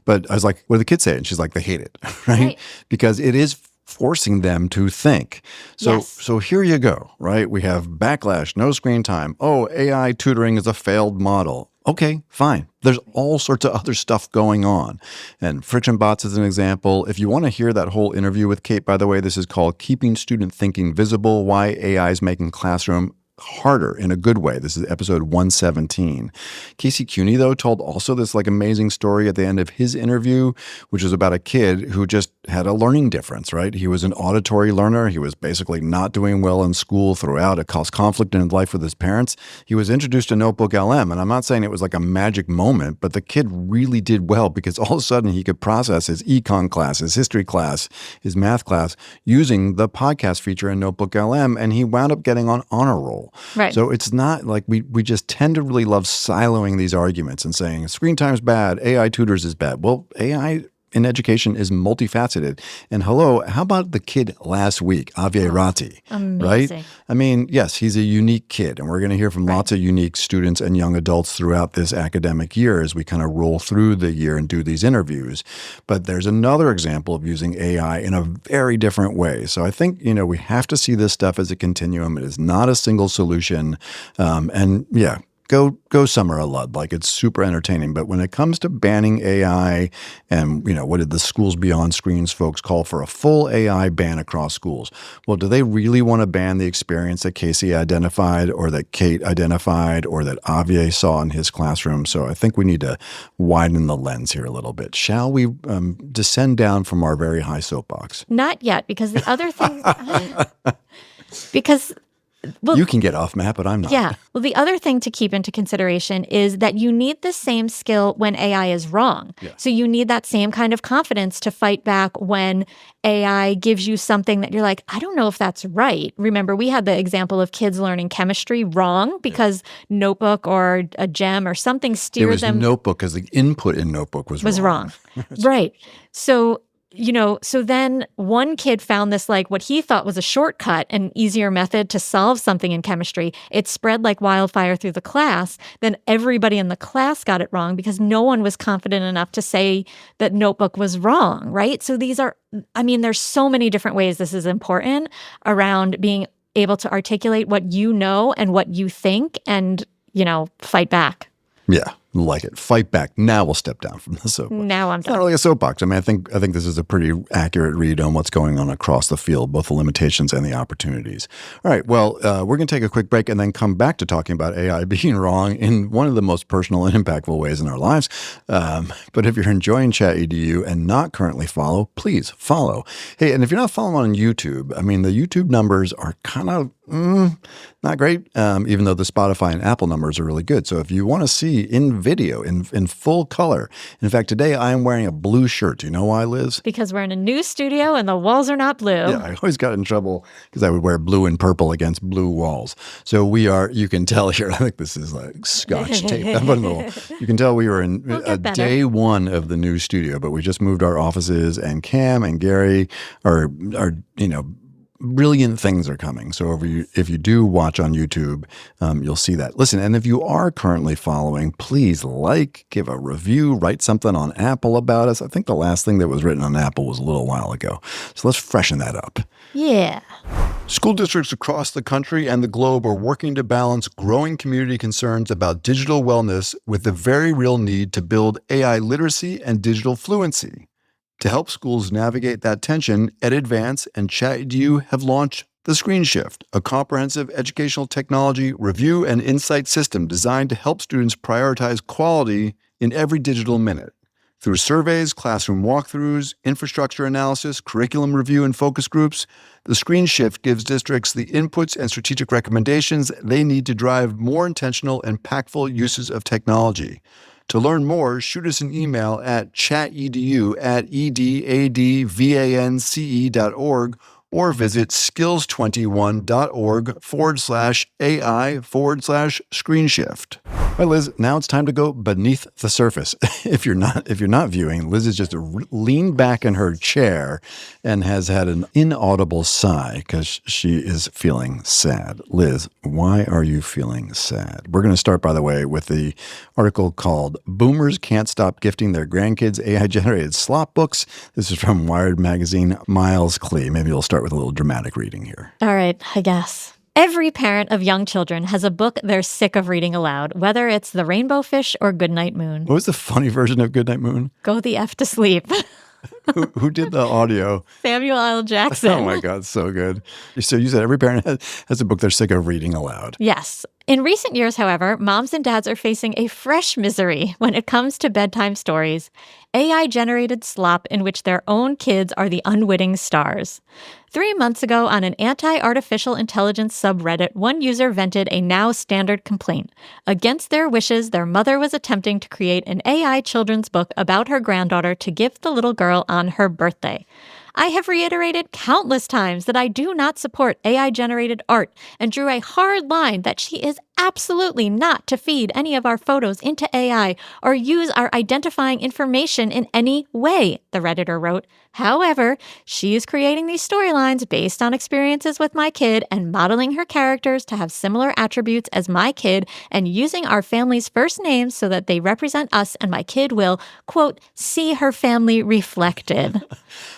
But I was like, what do the kids say? And she's like, they hate it, right? Because it is forcing them to think. So here you go, right? We have backlash, no screen time. Oh, AI tutoring is a failed model. Okay, fine. There's all sorts of other stuff going on. And friction bots is an example. If you want to hear that whole interview with Kate, by the way, this is called Keeping Student Thinking Visible, Why AI is Making Classroom harder in a good way. This is episode 117. Casey Cuny, though, told also this like amazing story at the end of his interview, which was about a kid who just had a learning difference, right? He was an auditory learner. He was basically not doing well in school throughout. It caused conflict in his life with his parents. He was introduced to Notebook LM, and I'm not saying it was like a magic moment, but the kid really did well because all of a sudden he could process his econ class, his history class, his math class using the podcast feature in Notebook LM, and he wound up getting on honor roll. Right. So it's not like we just tend to really love siloing these arguments and saying screen time's bad, AI tutors is bad. Well, AI in education is multifaceted. And hello, how about the kid last week, Avier Ratti, Amazing. right? I mean, yes, he's a unique kid, and we're going to hear from lots of unique students and young adults throughout this academic year as we kind of roll through the year and do these interviews. But there's another example of using AI in a very different way. So I think, we have to see this stuff as a continuum. It is not a single solution. Go Summer of Ludd. Like, it's super entertaining. But when it comes to banning AI and, what did the Schools Beyond Screens folks call for a full AI ban across schools? Well, do they really want to ban the experience that Casey identified or that Kate identified or that Avier saw in his classroom? So I think we need to widen the lens here a little bit. Shall we descend down from our very high soapbox? Not yet, because the other thing... because... Well, you can get off map, but I'm not. Yeah. Well, the other thing to keep into consideration is that you need the same skill when AI is wrong. Yeah. So you need that same kind of confidence to fight back when AI gives you something that you're like, I don't know if that's right. Remember, we had the example of kids learning chemistry wrong because Notebook or a Gem or something steered them. It was Notebook because the input in Notebook was wrong. Right. So then one kid found this, like what he thought was a shortcut, an easier method to solve something in chemistry. It spread like wildfire through the class. Then everybody in the class got it wrong because no one was confident enough to say that Notebook was wrong, right? So there's so many different ways this is important around being able to articulate what you know and what you think and, fight back. Yeah. Like it. Fight back. Now we'll step down from the soapbox. Now I'm done. It's not really a soapbox. I mean, I think this is a pretty accurate read on what's going on across the field, both the limitations and the opportunities. All right. Well, we're going to take a quick break and then come back to talking about AI being wrong in one of the most personal and impactful ways in our lives. But if you're enjoying Chat EDU and not currently follow, please follow. Hey, and if you're not following on YouTube, I mean, the YouTube numbers are kind of not great, even though the Spotify and Apple numbers are really good. So if you want to see in video, in full color. In fact, today I am wearing a blue shirt. Do you know why, Liz? Because we're in a new studio and the walls are not blue. Yeah, I always got in trouble because I would wear blue and purple against blue walls. So you can tell here, I think this is like Scotch tape. You can tell we were in day one of the new studio, but we just moved our offices, and Cam and Gary are brilliant things are coming. So if you do watch on YouTube, you'll see that. Listen, and if you are currently following, please give a review, write something on Apple about us. I think the last thing that was written on Apple was a little while ago. So let's freshen that up. Yeah. School districts across the country and the globe are working to balance growing community concerns about digital wellness with the very real need to build AI literacy and digital fluency. To help schools navigate that tension, EdAdvance and ChatEDU have launched The Screen Shift, a comprehensive educational technology review and insight system designed to help students prioritize quality in every digital minute. Through surveys, classroom walkthroughs, infrastructure analysis, curriculum review, and focus groups, The Screen Shift gives districts the inputs and strategic recommendations they need to drive more intentional and impactful uses of technology. To learn more, shoot us an email at chatedu@edadvance.org or visit skills21.org/AI/screenshift. All right, Liz, now it's time to go beneath the surface. If you're not viewing, Liz is just leaned back in her chair and has had an inaudible sigh because she is feeling sad. Liz, why are you feeling sad? We're going to start, by the way, with the article called Boomers Can't Stop Gifting Their Grandkids AI-Generated Slop Books. This is from Wired Magazine, Miles Klee. Maybe we'll start with a little dramatic reading here. All right, I guess. Every parent of young children has a book they're sick of reading aloud, whether it's The Rainbow Fish or Goodnight Moon. What was the funny version of Goodnight Moon? Go the F to sleep. Who did the audio? Samuel L. Jackson. Oh my God, so good. So you said every parent has a book they're sick of reading aloud. Yes. In recent years, however, moms and dads are facing a fresh misery when it comes to bedtime stories, AI-generated slop in which their own kids are the unwitting stars. 3 months ago, on an anti-artificial intelligence subreddit, one user vented a now standard complaint. Against their wishes, their mother was attempting to create an AI children's book about her granddaughter to gift the little girl on her birthday. I have reiterated countless times that I do not support AI-generated art and drew a hard line that she is absolutely not to feed any of our photos into AI or use our identifying information in any way, the Redditor wrote. However, she is creating these storylines based on experiences with my kid and modeling her characters to have similar attributes as my kid and using our family's first names so that they represent us and my kid will, quote, see her family reflected.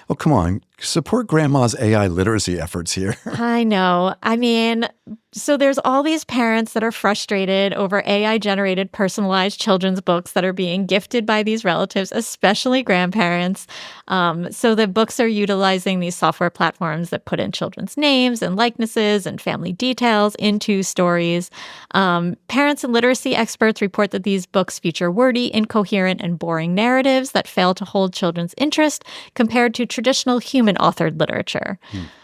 Oh, come on. Support grandma's AI literacy efforts here. I know. I mean, so there's all these parents that are frustrated over AI-generated personalized children's books that are being gifted by these relatives, especially grandparents. So the books are utilizing these software platforms that put in children's names and likenesses and family details into stories. Parents and literacy experts report that these books feature wordy, incoherent, and boring narratives that fail to hold children's interest compared to traditional human-authored literature.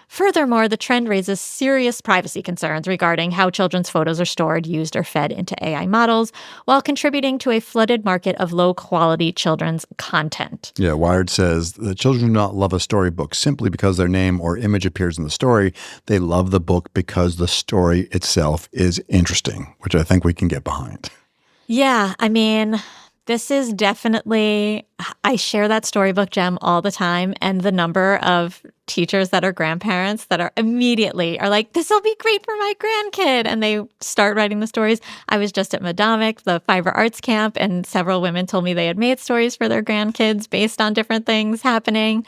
Furthermore, the trend raises serious privacy concerns regarding how children's photos are stored, used, or fed into AI models, while contributing to a flooded market of low-quality children's content. Yeah, Wired says the children do not love a storybook simply because their name or image appears in the story. They love the book because the story itself is interesting, which I think we can get behind. Yeah, I mean, this is definitely, I share that storybook gem all the time, and the number of teachers that are grandparents that are immediately are like, this will be great for my grandkid, and they start writing the stories. I was just at Madamic, the Fiverr Arts Camp, and several women told me they had made stories for their grandkids based on different things happening.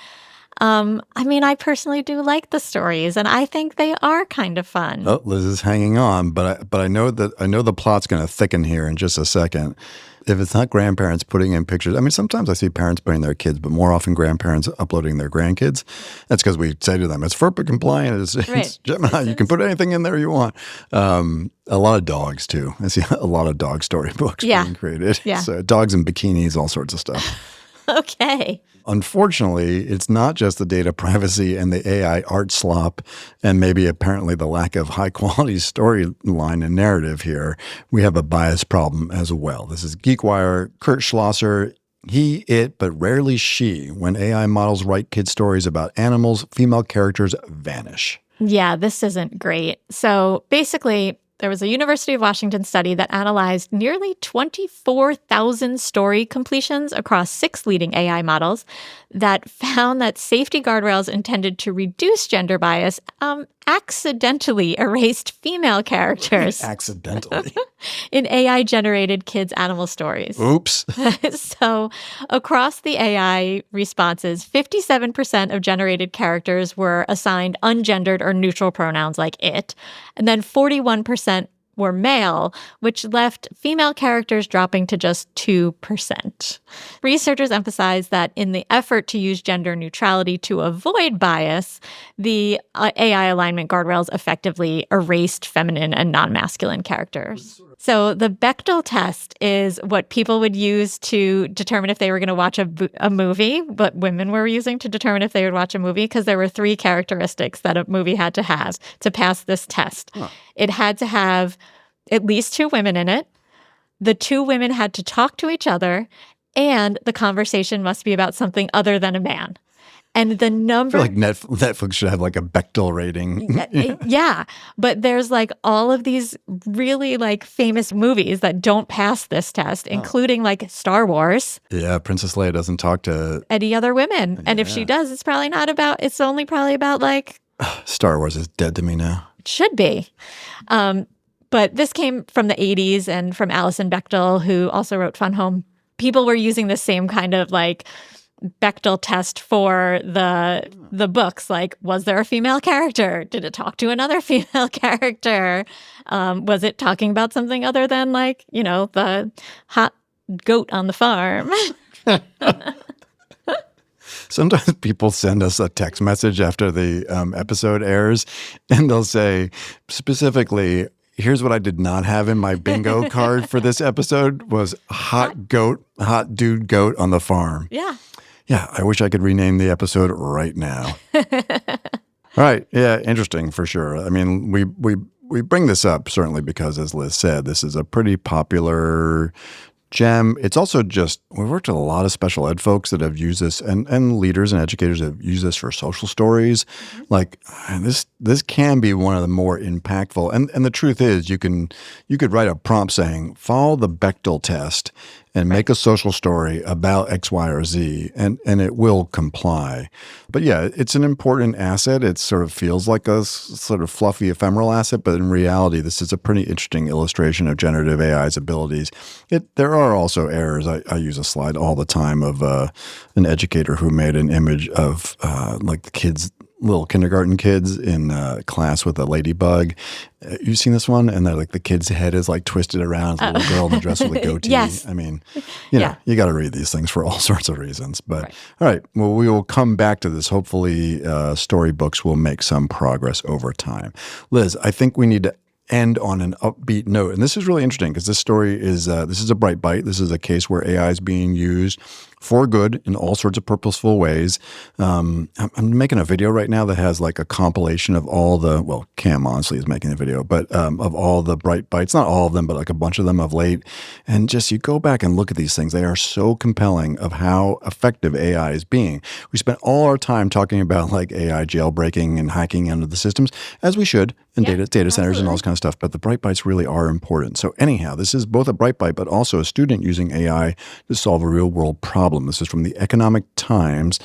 I mean, I personally do like the stories, and I think they are kind of fun. Oh, Liz is hanging on, but I know the plot's going to thicken here in just a second. If it's not grandparents putting in pictures, I mean, sometimes I see parents putting their kids, but more often grandparents uploading their grandkids. That's because we say to them, it's FERPA compliant. It's Gemini. You can put anything in there you want. A lot of dogs, too. I see a lot of dog storybooks being created. Yeah. So dogs in bikinis, all sorts of stuff. Okay. Unfortunately, it's not just the data privacy and the AI art slop and maybe apparently the lack of high-quality storyline and narrative here. We have a bias problem as well. This is GeekWire. Kurt Schlosser, he, it, but rarely she. When AI models write kid stories about animals, female characters vanish. Yeah, this isn't great. So basically, there was a University of Washington study that analyzed nearly 24,000 story completions across 6 leading AI models that found that safety guardrails intended to reduce gender bias accidentally erased female characters. Accidentally. In AI-generated kids' animal stories. Oops. So across the AI responses, 57% of generated characters were assigned ungendered or neutral pronouns like it, and then 41% were male, which left female characters dropping to just 2%. Researchers emphasize that in the effort to use gender neutrality to avoid bias, the AI alignment guardrails effectively erased feminine and non-masculine characters. So the Bechdel test is what people would use to determine if they were going to watch a movie, but women were using to determine if they would watch a movie, because there were 3 characteristics that a movie had to have to pass this test. Huh. It had to have at least 2 women in it. The 2 women had to talk to each other, and the conversation must be about something other than a man. And the number... I feel like Netflix should have like a Bechdel rating. Yeah. But there's like all of these really like famous movies that don't pass this test, including like Star Wars. Yeah. Princess Leia doesn't talk to any other women. And if she does, it's probably not about, it's only probably about like... Star Wars is dead to me now. It should be. But this came from the 80s and from Alison Bechdel, who also wrote Fun Home. People were using the same kind of like Bechdel test for the books. Like, was there a female character? Did it talk to another female character? Was it talking about something other than like, you know, the hot goat on the farm? Sometimes people send us a text message after the episode airs, and they'll say specifically, here's what I did not have in my bingo card for this episode was hot dude goat on the farm. Yeah. Yeah, I wish I could rename the episode right now. All right. Yeah, interesting for sure. I mean, we bring this up certainly because, as Liz said, this is a pretty popular gem. It's also just, we've worked with a lot of special ed folks that have used this and leaders and educators that have used this for social stories. Mm-hmm. Like this can be one of the more impactful. And the truth is you could write a prompt saying, follow the Bechdel test and make a social story about X, Y, or Z, and it will comply. But yeah, it's an important asset. It sort of feels like a sort of fluffy, ephemeral asset, but in reality, this is a pretty interesting illustration of generative AI's abilities. There are also errors. I use a slide all the time of an educator who made an image of like the kids, little kindergarten kids in class with a ladybug. You've seen this one? And they're like the kid's head is like twisted around. It's a little girl in a dress with a goatee. Yes. I mean, you know, you got to read these things for all sorts of reasons. But all right, well, we will come back to this. Hopefully, Storybooks will make some progress over time. Liz, I think we need to end on an upbeat note. And this is really interesting because this story is this is a bright bite. This is a case where AI is being used for good in all sorts of purposeful ways. I'm making a video right now that has like a compilation of all the, well, Cam honestly is making the video, but of all the bright bites, not all of them, but like a bunch of them of late. And just you go back and look at these things. They are so compelling of how effective AI is being. We spent all our time talking about like AI jailbreaking and hacking into the systems, as we should, in data centers and all this kind of stuff. But the bright bites really are important. So anyhow, this is both a bright bite, but also a student using AI to solve a real world problem. This is from the Economic Times.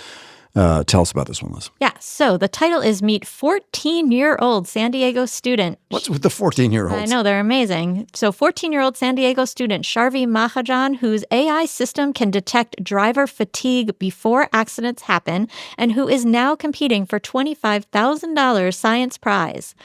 Tell us about this one, Liz. Yeah. So the title is Meet 14-Year-Old San Diego Student. What's with the 14-year-olds? I know, they're amazing. So 14-year-old San Diego student Sharvi Mahajan, whose AI system can detect driver fatigue before accidents happen, and who is now competing for $25,000 science prize.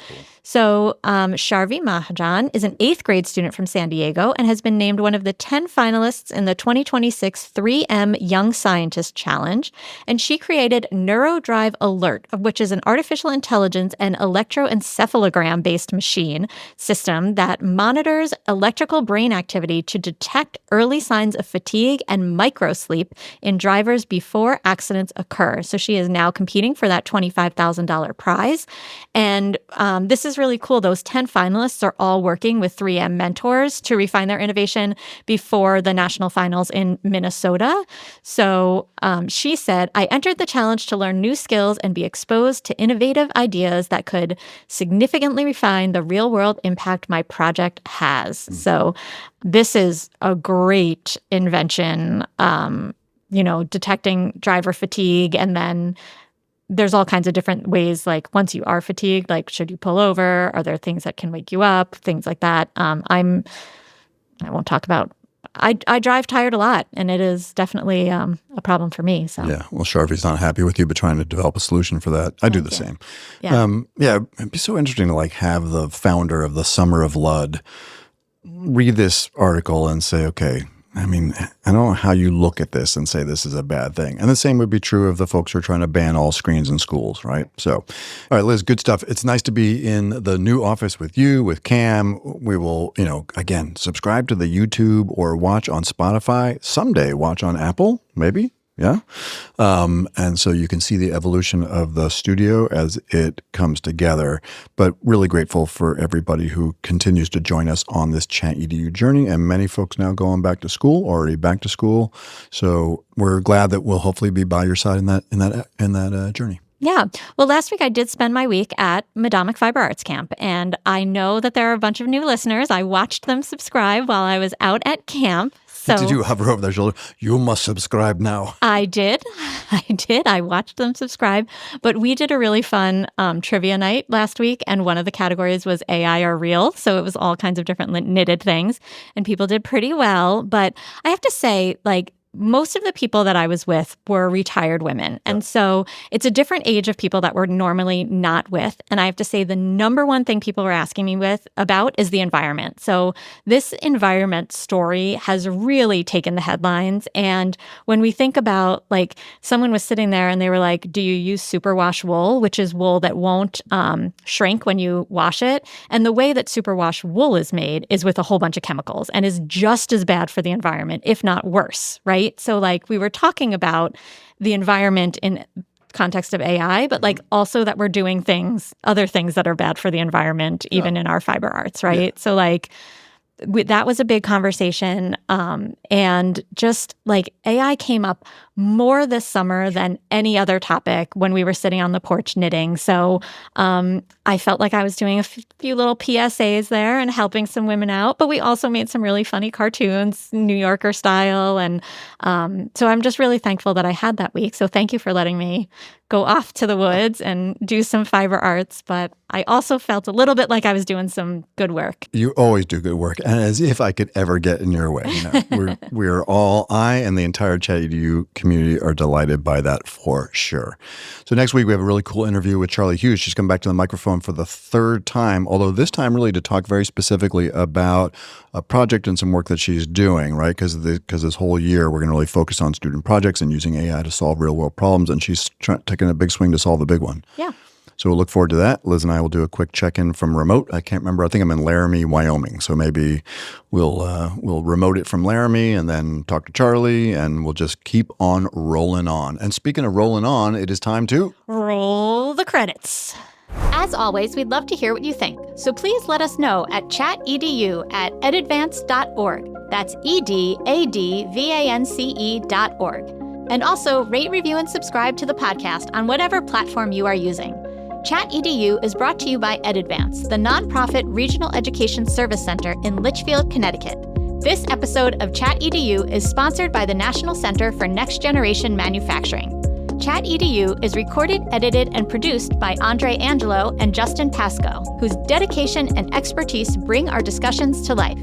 So Sharvi Mahajan is an 8th grade student from San Diego and has been named one of the 10 finalists in the 2026 3M Young Scientist Challenge. And she created NeuroDrive Alert, which is an artificial intelligence and electroencephalogram-based machine system that monitors electrical brain activity to detect early signs of fatigue and microsleep in drivers before accidents occur. So she is now competing for that $25,000 prize. And this is really cool. Those 10 finalists are all working with 3M mentors to refine their innovation before the national finals in Minnesota. So she said, I entered the challenge to learn new skills and be exposed to innovative ideas that could significantly refine the real-world impact my project has. So this is a great invention, detecting driver fatigue. And then there's all kinds of different ways, like once you are fatigued, like should you pull over? Are there things that can wake you up? Things like that. I won't talk about. I drive tired a lot, and it is definitely a problem for me. So yeah, well, Sharvi's not happy with you, but trying to develop a solution for that. I do the same. Yeah, it'd be so interesting to like have the founder of the Summer of Ludd read this article and say, okay, I mean, I don't know how you look at this and say this is a bad thing. And the same would be true of the folks who are trying to ban all screens in schools, right? So, all right, Liz, good stuff. It's nice to be in the new office with you, with Cam. We will, again, subscribe to the YouTube or watch on Spotify. Someday watch on Apple, maybe. Yeah. And so you can see the evolution of the studio as it comes together, but really grateful for everybody who continues to join us on this Chat EDU journey, and many folks now going back to school, already back to school. So we're glad that we'll hopefully be by your side in that journey. Yeah. Well, last week I did spend my week at Medomic Fiber Arts Camp, and I know that there are a bunch of new listeners. I watched them subscribe while I was out at camp. So did you hover over their shoulder? You must subscribe now. I did. I watched them subscribe. But we did a really fun trivia night last week, and one of the categories was AI or real. So it was all kinds of different knitted things, and people did pretty well. But I have to say, like, most of the people that I was with were retired women. And so it's a different age of people that we're normally not with. And I have to say the number one thing people were asking me about is the environment. So this environment story has really taken the headlines. And when we think about, like, someone was sitting there and they were like, do you use superwash wool, which is wool that won't shrink when you wash it? And the way that superwash wool is made is with a whole bunch of chemicals and is just as bad for the environment, if not worse, right? So, like, we were talking about the environment in context of AI, but like also that we're doing other things that are bad for the environment, even in our fiber arts, right? Yeah. So like that was a big conversation. And just like AI came up more this summer than any other topic when we were sitting on the porch knitting. So I felt like I was doing a few little PSAs there and helping some women out. But we also made some really funny cartoons, New Yorker style. And so I'm just really thankful that I had that week. So thank you for letting me go off to the woods and do some fiber arts. But I also felt a little bit like I was doing some good work. You always do good work. And as if I could ever get in your way. You know, I and the entire Chat EDU community are delighted by that for sure. So next week we have a really cool interview with Charlie Hughes. She's come back to the microphone for the third time, although this time really to talk very specifically about a project and some work that she's doing, right? Because this whole year we're going to really focus on student projects and using AI to solve real world problems. And she's taking a big swing to solve a big one. Yeah. So we'll look forward to that. Liz and I will do a quick check-in from remote. I can't remember. I think I'm in Laramie, Wyoming. So maybe we'll remote it from Laramie and then talk to Charlie, and we'll just keep on rolling on. And speaking of rolling on, it is time to roll the credits. As always, we'd love to hear what you think. So please let us know at chatedu@edadvance.org. That's EDADVANCE.org. And also rate, review, and subscribe to the podcast on whatever platform you are using. Chat EDU is brought to you by EdAdvance, the nonprofit regional education service center in Litchfield, Connecticut. This episode of Chat EDU is sponsored by the National Center for Next Generation Manufacturing. Chat EDU is recorded, edited, and produced by Andre Angelo and Justin Pasco, whose dedication and expertise bring our discussions to life.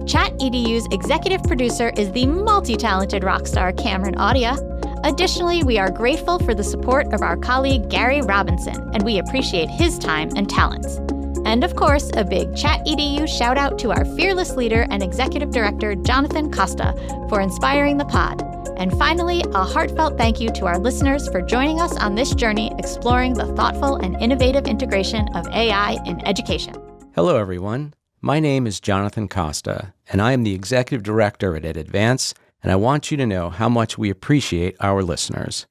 Chat EDU's executive producer is the multi-talented rock star Cameron Audia. Additionally, we are grateful for the support of our colleague Gary Robinson, and we appreciate his time and talents. And of course, a big Chat EDU shout out to our fearless leader and executive director, Jonathan Costa, for inspiring the pod. And finally, a heartfelt thank you to our listeners for joining us on this journey exploring the thoughtful and innovative integration of AI in education. Hello, everyone. My name is Jonathan Costa, and I am the executive director at EdAdvance, and I want you to know how much we appreciate our listeners.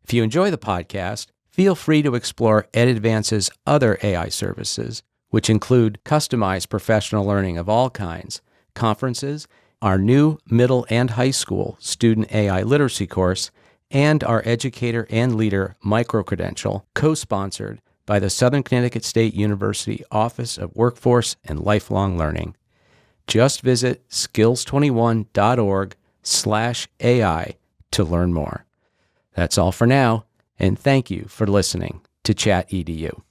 If you enjoy the podcast, feel free to explore EdAdvance's other AI services, which include customized professional learning of all kinds, conferences, our new middle and high school student AI literacy course, and our educator and leader micro-credential, co-sponsored by the Southern Connecticut State University Office of Workforce and Lifelong Learning. Just visit skills21.org/AI to learn more. That's all for now, and thank you for listening to Chat EDU.